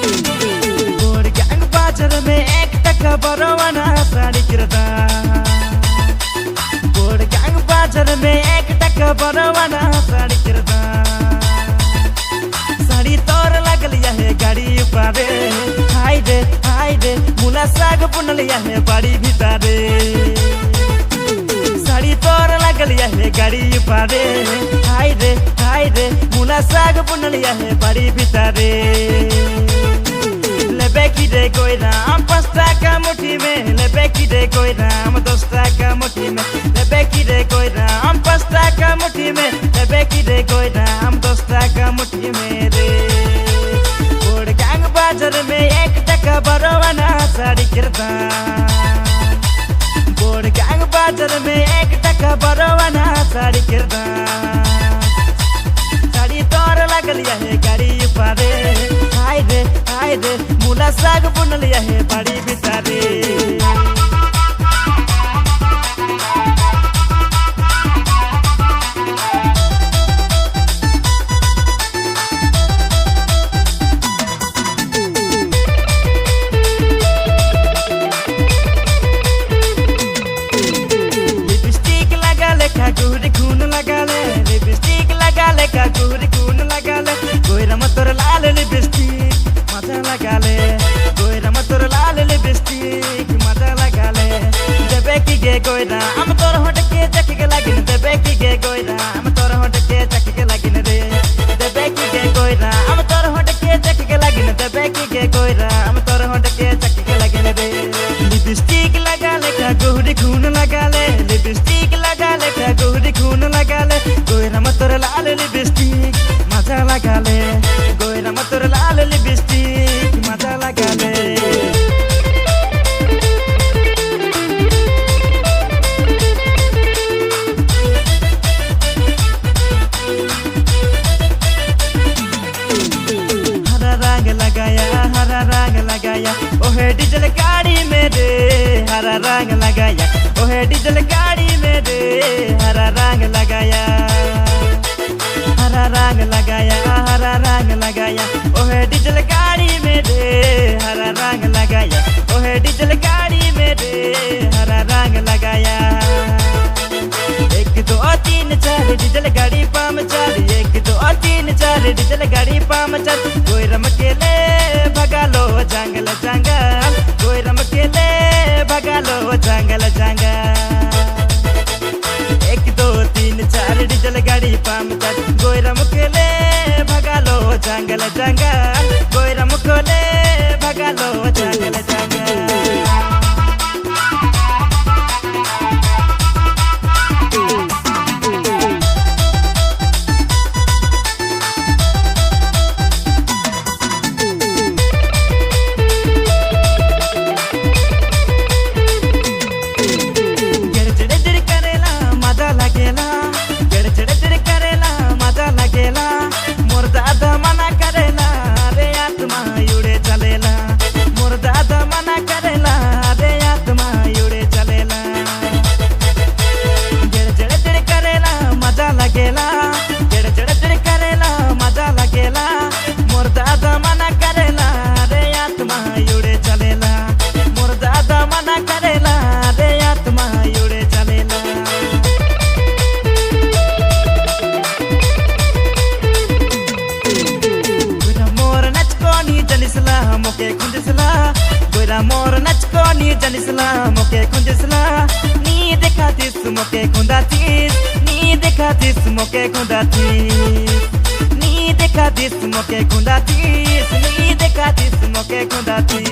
board gang बाजार में एक टका बरवाना साड़ी किरदा बोर्ड गैंग बाजार में एक टका बरवाना साड़ी किरदा साड़ी तोर लगलिया है गाड़ी पारे हाय रे मुला साग बुनलिया है बाड़ी भितारे साड़ी तोर लगलिया है गाड़ी पारे हाय रे मुला साग बुनलिया है बाड़ी भितारे लेबे की रे कोई राम 5 टाका मुट्ठी में लेबे की रे कोई राम 10 टाका मुट्ठी में लेबे की रे कोई राम 5 टाका मुट्ठी में लेबे की रे कोई राम 10 टाका मुट्ठी में रे बोर्ड गैंग बाजार में 1 टका बरवाना साड़ी किरदा बोर्ड गैंग बाजार में 1 टका बरवाना साड़ी किरदा साड़ी तोर लगलिया है गाड़ी पारे हाय रे मुला साग बुनलिया है बाड़ी भितारे लिपस्टिक लगा ले गुहरी खून लगा ले लिपस्टिक लगा ले गुहरी खून लगा ले गोयरा मतोर लाल लिपस्टिक मजा लगा ले गोयरा मतोर लाल लिपस्टिक मजा लगा ले देबे की गे गोयरा हम तोर होट के चख के लागिन देबे की गे गोयरा हम तोर होट के चख के लागिन रे देबे की गे गोयरा हम तोर होट के चख के लागिन देबे की गे गोयरा हम तोर होट के चख के लागिन रे लिपस्टिक लगा ले गुहरी खून लगा ले लिपस्टिक लगा ले गुहरी खून लगा ले गोयरा मतोर लाल लिपस्टिक मजा लगा ले गोयरा मतोर लाल लिपस्टिक मजा लगा ले हरा रंग लगाया ओहे डीजल गाड़ी में रे हरा रंग लगाया ओहे डीजल गाड़ी में रे हरा रंग लगाया हरा रंग लगाया ओहे डीजल गाड़ी में रे हरा रंग लगाया ओहे डीजल गाड़ी में रे हरा रंग लगाया 1 2 3 4 डीजल गाड़ी पामचर 1 2 3 4 डीजल गाड़ी पामचर कोई रम के ले भगा लो जंगल जंगल कोई रम के ले भगा लो जंगल जंगल 1 2 3 4 डीजल गाड़ी पामचर कोई रम के ले भगा लो जंगल जंगल कोई रम को ले भगा लो जंगल जंगल मोर दादा मना करेला रे आत्मा उड़े चलेला मोर दादा मना करेला रे आत्मा उड़े चलेला जड़ जड़ करेला मजा लगेला जड़ जड़ करेला मजा लगेला मोर दादा मना करेला रे आत्मा उड़े चलेला मोर दादा मना करेला रे आत्मा उड़े चलेला मोके कुंजसला गोरा मोर नचको नी जनिसला मोके कुंजसला नी देखातीस मोके खुंदातीस नी देखातीस मोके खुंदातीस नी देखातीस मोके खुंदातीस नी देखातीस मोके खुंदातीस